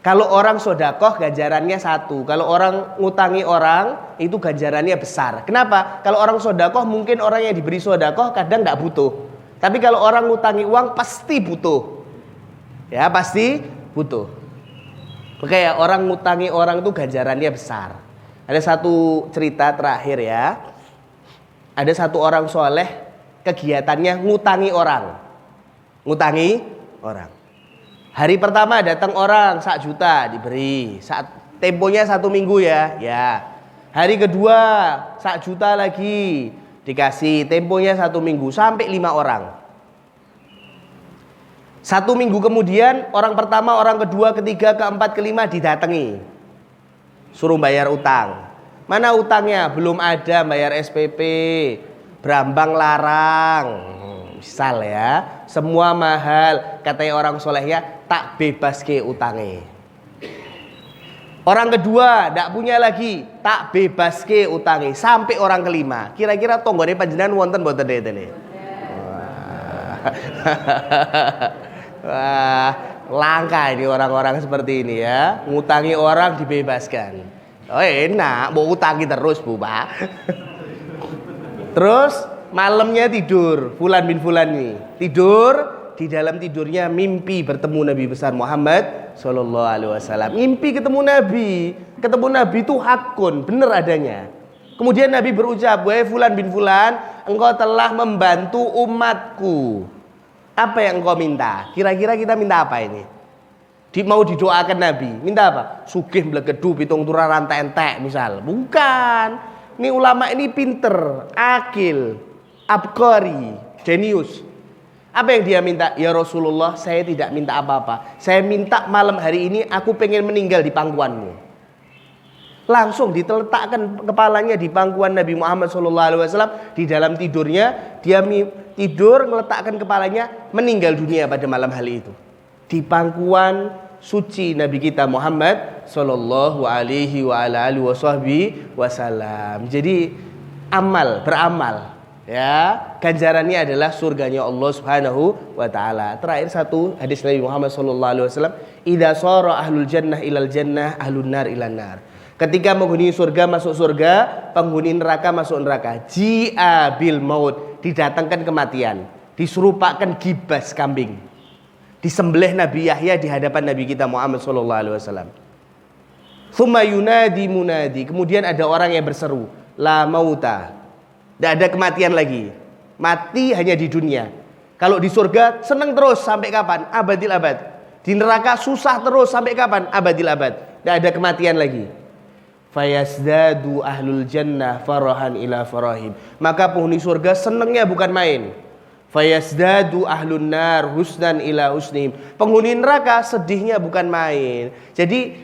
Speaker 4: Kalau orang sodakoh ganjarannya 1. Kalau orang ngutangi orang itu ganjarannya besar. Kenapa? Kalau orang sodakoh mungkin orang yang diberi sodakoh kadang tidak butuh. Tapi kalau orang ngutangi uang pasti butuh. Ya pasti butuh. Oke ya, orang ngutangi orang itu ganjarannya besar. Ada satu cerita terakhir ya. Ada satu orang soleh kegiatannya ngutangi orang. Ngutangi orang. Hari pertama datang orang 1 juta diberi. Temponya 1 minggu ya. Hari kedua 1 juta lagi dikasih. Temponya 1 minggu sampai 5 orang. 1 minggu kemudian orang pertama, orang kedua, ketiga, keempat, kelima didatangi. Suruh bayar utang. Mana utangnya? Belum ada, bayar SPP. Brambang larang. Misal ya, semua mahal. Katanya orang soleh ya, tak bebas ke utangnya. Orang kedua tidak punya lagi, tak bebas ke utangnya. Sampai orang kelima. Kira-kira tonggone panjenengan wonten mboten ini? Wah, langka ini orang-orang seperti ini ya. Ngutangi orang dibebaskan. Oh enak, mau utangi terus Bu Pak. Terus malamnya tidur, Fulan bin Fulan nih tidur. Di dalam tidurnya mimpi bertemu Nabi besar Muhammad Sallallahu Alaihi Wasallam. Mimpi ketemu Nabi itu hakun, benar adanya. Kemudian Nabi berucap, wahai Fulan bin Fulan, engkau telah membantu umatku. Apa yang engkau minta? Kira-kira kita minta apa ini? Mau didoakan Nabi, minta apa? Sugih mlegedu pitung turah rantai entek misal. Bukan. Ini ulama ini pinter, akil, abqari, jenius. Apa yang dia minta? Ya Rasulullah, saya tidak minta apa-apa. Saya minta malam hari ini aku pengen meninggal di pangkuanmu. Langsung diteletakkan kepalanya di pangkuan Nabi Muhammad SAW. Di dalam tidurnya dia tidur meletakkan kepalanya meninggal dunia pada malam hari itu. Di pangkuan suci Nabi kita Muhammad Sallallahu Alaihi Wasallam. Jadi beramal. Ya, ganjarannya adalah surganya Allah Subhanahu wa taala. Terakhir satu hadis Nabi Muhammad sallallahu alaihi wasallam, "Idza shara ahlul jannah ilal jannah, ahlun nar ilan nar." Ketika penghuni surga masuk surga, penghuni neraka masuk neraka. Ji'a bil maut, didatangkan kematian, diserupakan gibas kambing. Disembelih Nabi Yahya di hadapan Nabi kita Muhammad sallallahu alaihi wasallam. Tsumma yunadi munadi, kemudian ada orang yang berseru, la mauta. Tidak ada kematian lagi. Mati hanya di dunia. Kalau di surga senang terus sampai kapan? Abadil abad. Di neraka susah terus sampai kapan? Abadil abad. Tidak ada kematian lagi. Fayazdadu ahlul jannah farahan ila farahim. Maka penghuni surga senangnya bukan main. Fayazdadu ahlun nar husnan ila husnihim. Penghuni neraka sedihnya bukan main. Jadi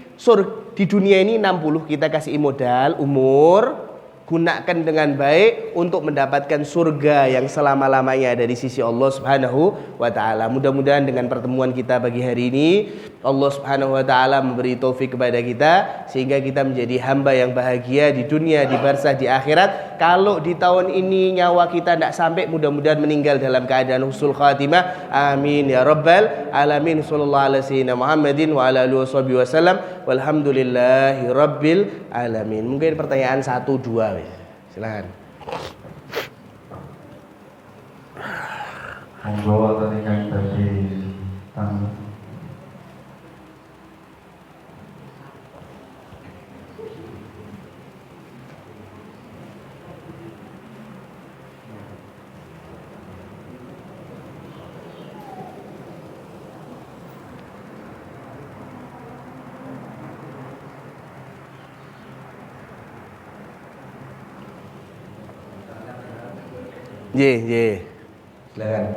Speaker 4: di dunia ini 60 kita kasih modal umur, gunakan dengan baik untuk mendapatkan surga yang selama-lamanya dari sisi Allah Subhanahu wa taala. Mudah-mudahan dengan pertemuan kita pagi hari ini Allah Subhanahu wa taala memberi taufik kepada kita sehingga kita menjadi hamba yang bahagia di dunia, di barzah, di akhirat. Kalau di tahun ini nyawa kita tidak sampai, mudah-mudahan meninggal dalam keadaan husnul khatimah. Amin ya rabbal alamin. Sallallahu alaihi Muhammadin wa ala alihi wasallam. Walhamdulillahi rabbil alamin. Mungkin pertanyaan 1-2. Silakan.
Speaker 1: Monggo tadi kang tadi tamu.
Speaker 4: Ye. Silakan.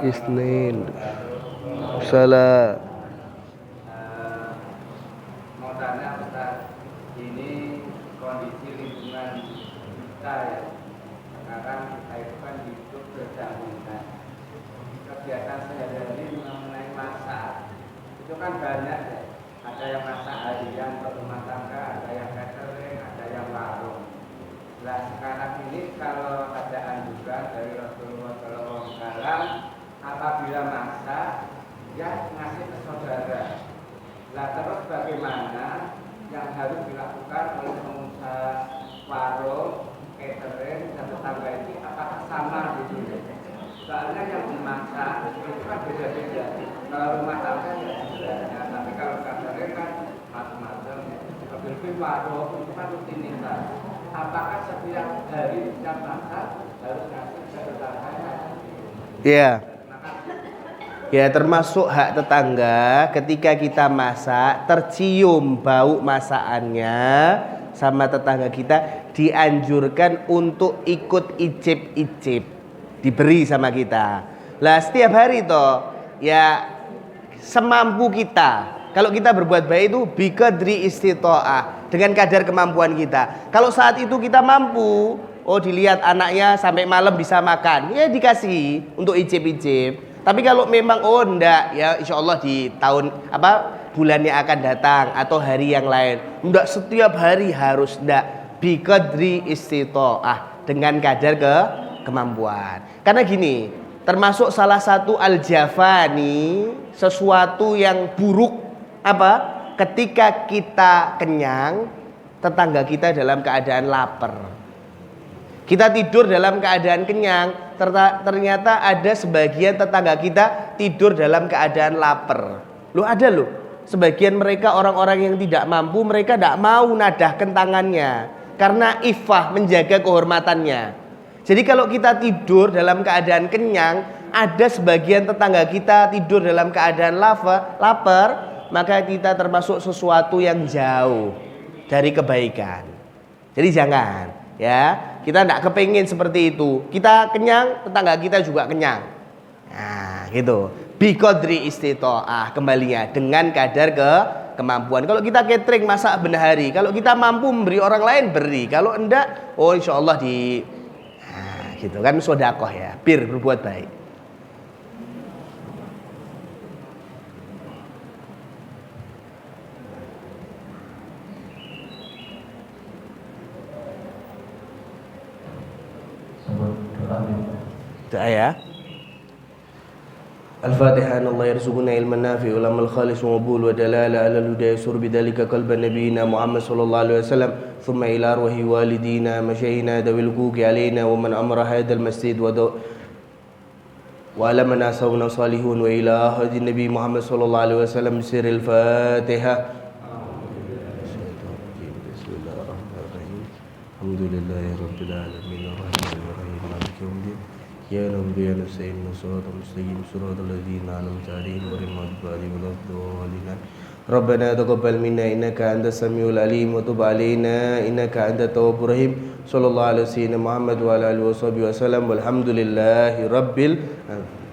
Speaker 4: Isnin. Salah.
Speaker 5: Mau tanya Ustaz, ini kondisi lingkungan kita ya. Sekarang kita itu kan hidup berdahuluan. Kegiatan sehari-hari mengenai masak itu kan banyak ya. Ada yang masak harian untuk rumah tangga, ada yang catering, ada yang warung. Nah sekarang ini kalau ada anjuran dari Rasulullah SAW, gitu ya. Soalnya yang dimasak itu kan beda-beda. Kalau rumah tangga ya sederhana, tapi kalau kadarnya kan macam-macam. Lebih warung itu kan rutinitas. Apakah setiap hari setiap masak harus ngasih ke tetangganya?
Speaker 4: Iya. Ya, termasuk hak tetangga ketika kita masak tercium bau masakannya sama tetangga kita, dianjurkan untuk ikut icip-icip, diberi sama kita. Lah setiap hari toh ya semampu kita. Kalau kita berbuat baik itu biqadri istita'ah, dengan kadar kemampuan kita. Kalau saat itu kita mampu, oh dilihat anaknya sampai malam bisa makan, ya dikasih untuk icip-icip. Tapi kalau memang oh enggak, ya insya Allah di tahun bulannya akan datang atau hari yang lain. Enggak setiap hari harus enggak, biqadri istita'ah, dengan kadar kemampuan. Karena gini, termasuk salah satu al-jafani, sesuatu yang buruk ketika kita kenyang, tetangga kita dalam keadaan lapar. Kita tidur dalam keadaan kenyang, ternyata ada sebagian tetangga kita tidur dalam keadaan lapar. Ada sebagian mereka orang-orang yang tidak mampu, mereka tidak mau nadahkan tangannya karena iffah, menjaga kehormatannya. Jadi kalau kita tidur dalam keadaan kenyang, ada sebagian tetangga kita tidur dalam keadaan lapar, maka kita termasuk sesuatu yang jauh dari kebaikan. Jadi jangan, ya, kita tidak kepingin seperti itu. Kita kenyang, tetangga kita juga kenyang. Nah, gitu. Biqadri istita'ah, kembalinya dengan kadar kemampuan. Kalau kita catering masak benar hari, kalau kita mampu memberi orang lain, beri. Kalau enggak, oh insya Allah gitu kan, sedekah ya, berbuat baik. Doa ya. Al-Fatihah. Allah yarzuquna ilman nafi' wa amal khalis wa mabul wa dalala ala al-huda yasur bidzalika qalban nabiyina Muhammad sallallahu alaihi wasallam thumma ila arwahi walidina masyayina dawil huquqi alaina wa man amara hadzal masjid wa ala man asawna salihun wa ila hadin nabi Muhammad sallallahu alaihi wasallam sirril Fatihah. Bismillahirrahmanirrahim. Alhamdulillahi rabbil alamin arrahmanir rahim maliki yaumiddin. Ya Rabbi ya nasta'in siratal mustaqim siratal ladzina an'amta 'alaihim ghairil maghdubi 'alaihim waladdallin. Rabbana taqabbal minna innaka antas samiul alim wa tub 'alaina innaka antat tawwabur rahim. Sallallahu alaihi wasallam Muhammad wa ala alihi wasallam walhamdulillahi rabbil alamin.